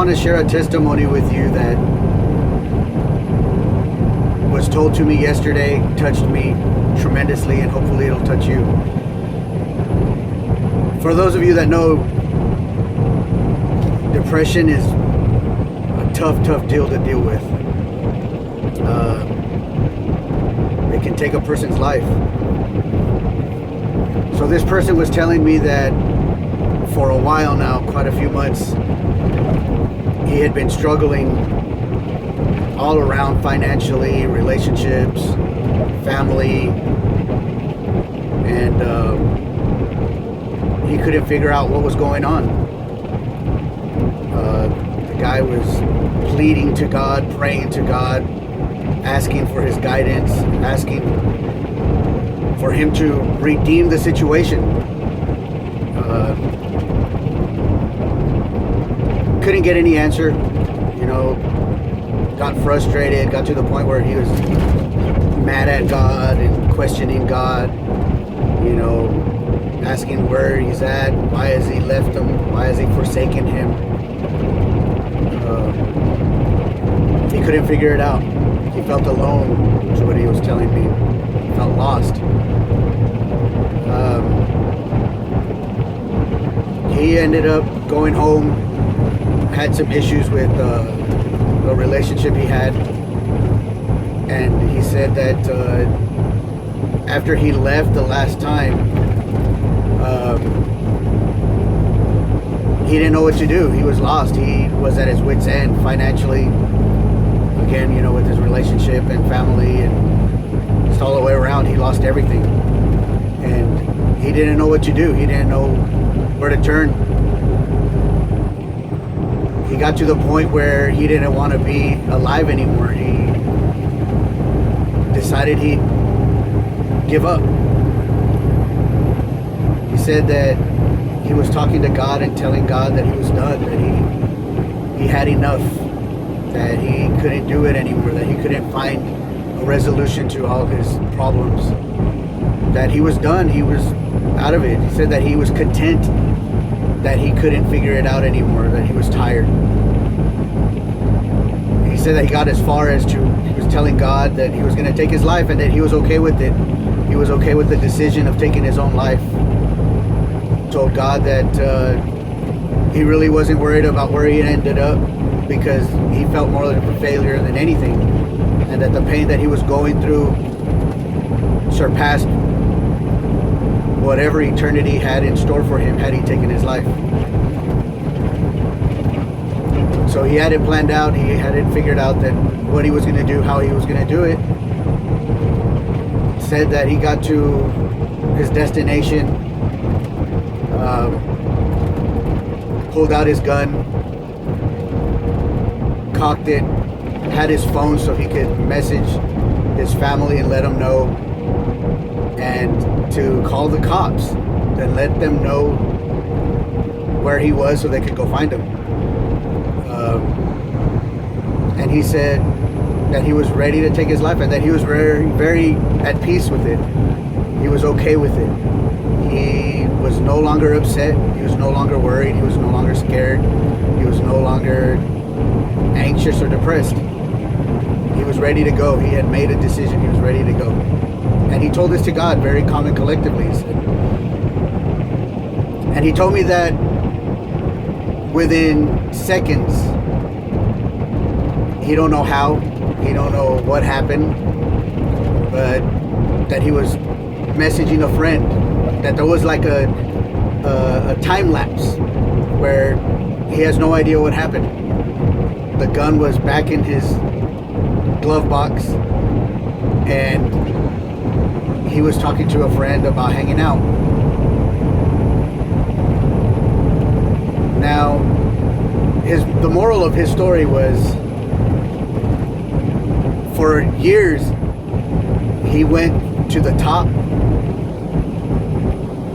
want to share a testimony with you that was told to me yesterday, touched me tremendously, and hopefully it'll touch you. For those of you that know, depression is a tough deal to deal with. It can take a person's life. So this person was telling me that for a while now, quite a few months, he had been struggling all around financially, relationships, family, and he couldn't figure out what was going on. The guy was pleading to God, praying to God, asking for his guidance, asking for him to redeem the situation. Couldn't get any answer, got frustrated, got to the point where he was mad at God and questioning God, asking where he's at, why has he left him, why has he forsaken him. He couldn't figure it out. He felt alone, is what he was telling me. He felt lost. He ended up going home, had some issues with a relationship he had, and he said that after he left the last time, he didn't know what to do. He was lost. He was at his wit's end financially, again, with his relationship and family, and just all the way around, he lost everything. And he didn't know what to do. He didn't know where to turn. He got to the point where he didn't want to be alive anymore. He decided he'd give up. He said that he was talking to God and telling God that he was done, that he had enough, that he couldn't do it anymore, that he couldn't find a resolution to all his problems, that he was done, he was out of it. He said that he was content, that he couldn't figure it out anymore, that he was tired. He said that he got as far as he was telling God that he was going to take his life and that he was okay with it. He was okay with the decision of taking his own life. Told God that he really wasn't worried about where he ended up, because he felt more like a failure than anything, and that the pain that he was going through surpassed whatever eternity had in store for him had he taken his life. So he had it planned out. He had it figured out that what he was going to do, how he was going to do it. Said that he got to his destination, pulled out his gun, cocked it, had his phone so he could message his family and let them know, and to call the cops and let them know where he was so they could go find him. And he said that he was ready to take his life and that he was very, very at peace with it. He was okay with it. He was no longer upset. He was no longer worried. He was no longer scared. He was no longer anxious or depressed. He was ready to go. He had made a decision. He was ready to go. And he told this to God very calm and collectively. And he told me that within seconds, he don't know how, he don't know what happened, but that he was messaging a friend, that there was like a time lapse where he has no idea what happened. The gun was back in his glove box, and he was talking to a friend about hanging out. Now, the moral of his story was, for years, he went to the top,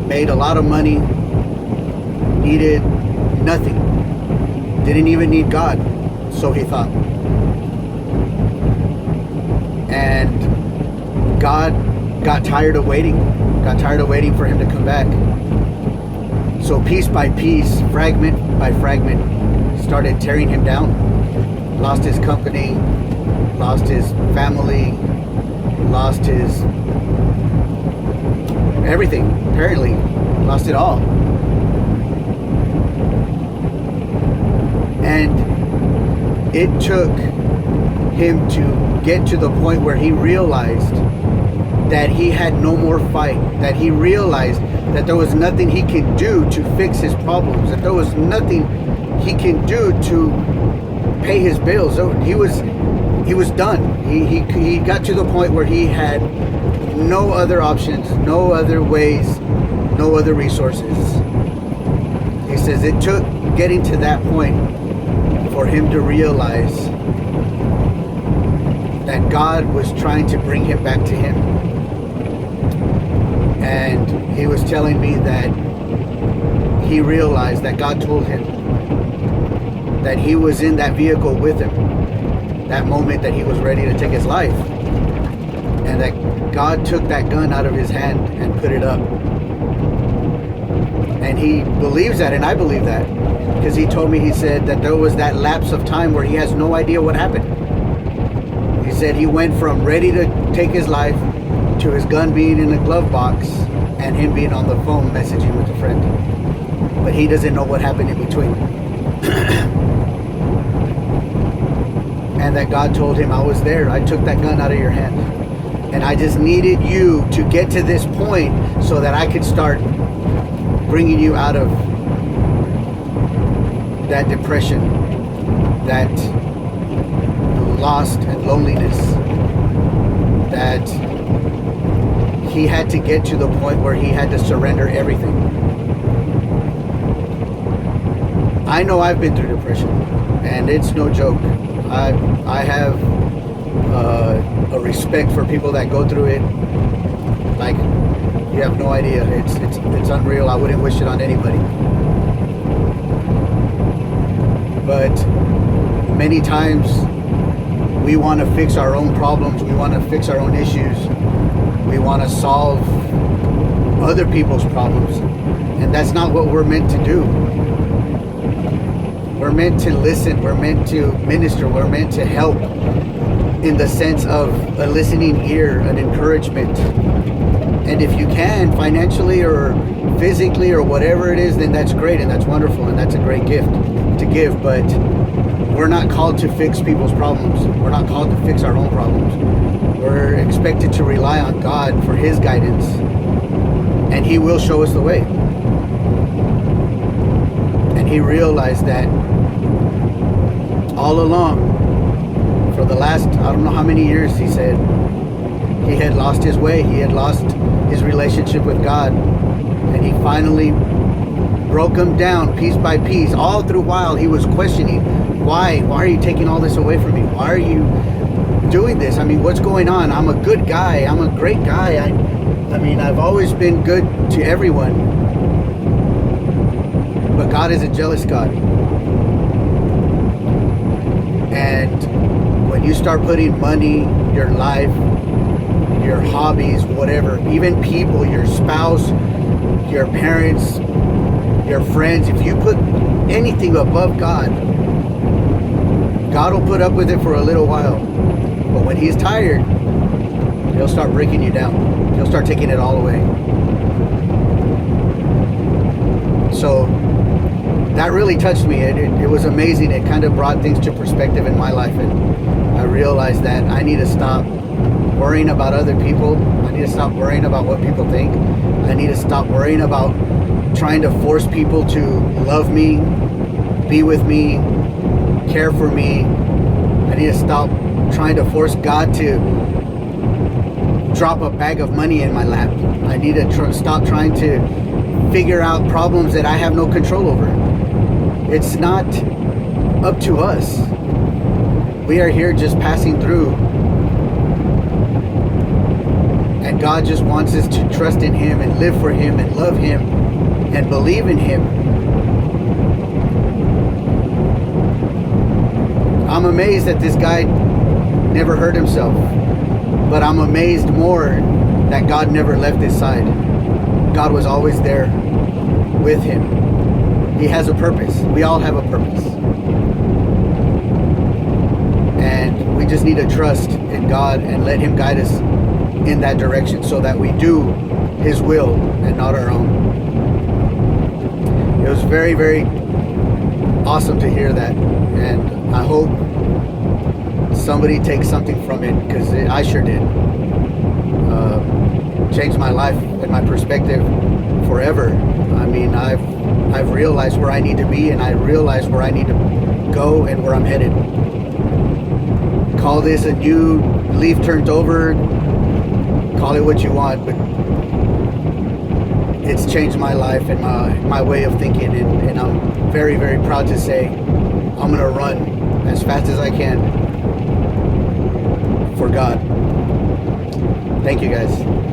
made a lot of money, needed nothing, didn't even need God, so he thought. And God got tired of waiting for him to come back. So piece by piece, fragment by fragment, started tearing him down. Lost his company, lost his family, lost his everything, apparently. Lost it all. And it took him to get to the point where he realized that he had no more fight, that he realized that there was nothing he could do to fix his problems, that there was nothing he can do to pay his bills. So he was done. He got to the point where he had no other options, no other ways, no other resources. He says it took getting to that point for him to realize that God was trying to bring him back to him. And he was telling me that he realized that God told him that he was in that vehicle with him, that moment that he was ready to take his life, and that God took that gun out of his hand and put it up. And he believes that, and I believe that, because he told me, he said that there was that lapse of time where he has no idea what happened. He said he went from ready to take his life to his gun being in a glove box and him being on the phone messaging with a friend. But he doesn't know what happened in between. And that God told him, I was there. I took that gun out of your hand. And I just needed you to get to this point so that I could start bringing you out of that depression, that lost and loneliness, that he had to get to the point where he had to surrender everything. I know I've been through depression, and it's no joke. I have a respect for people that go through it. Like, you have no idea. It's unreal. I wouldn't wish it on anybody. But many times we want to fix our own problems. We want to fix our own issues. We want to solve other people's problems. And that's not what we're meant to do. We're meant to listen. We're meant to minister. We're meant to help in the sense of a listening ear, an encouragement. And if you can, financially or physically or whatever it is, then that's great and that's wonderful and that's a great gift to give. But we're not called to fix people's problems. We're not called to fix our own problems. We're expected to rely on God for His guidance, and He will show us the way. And he realized that all along, for the last, I don't know how many years, he said, he had lost his way. He had lost his relationship with God. And he finally broke him down piece by piece. All through while he was questioning, why are you taking all this away from me? Why are you doing this? I mean, what's going on? I'm a good guy. I'm a great guy. I mean, I've always been good to everyone. But God is a jealous God. And when you start putting money, your life, your hobbies, whatever, even people, your spouse, your parents, your friends, if you put anything above God, God will put up with it for a little while. But when He's tired, He'll start breaking you down. He'll start taking it all away. So that really touched me. It was amazing. It kind of brought things to perspective in my life. And I realized that I need to stop worrying about other people. I need to stop worrying about what people think. I need to stop worrying about trying to force people to love me, be with me, care for me. I need to stop trying to force God to drop a bag of money in my lap. I need to stop trying to figure out problems that I have no control over. It's not up to us. We are here just passing through. And God just wants us to trust in Him and live for Him and love Him and believe in Him. I'm amazed that this guy never hurt himself. But I'm amazed more that God never left his side. God was always there with him. He has a purpose. We all have a purpose. we just need to trust in God and let Him guide us in that direction so that we do His will and not our own. It was very, very awesome to hear that, and I hope somebody takes something from it, because I sure did. Changed my life and my perspective forever. I mean, I've realized where I need to be, and I realize where I need to go and where I'm headed. Call this a new leaf turned over, call it what you want, but it's changed my life and my way of thinking, and I'm very, very proud to say I'm gonna run as fast as I can for God. Thank you, guys.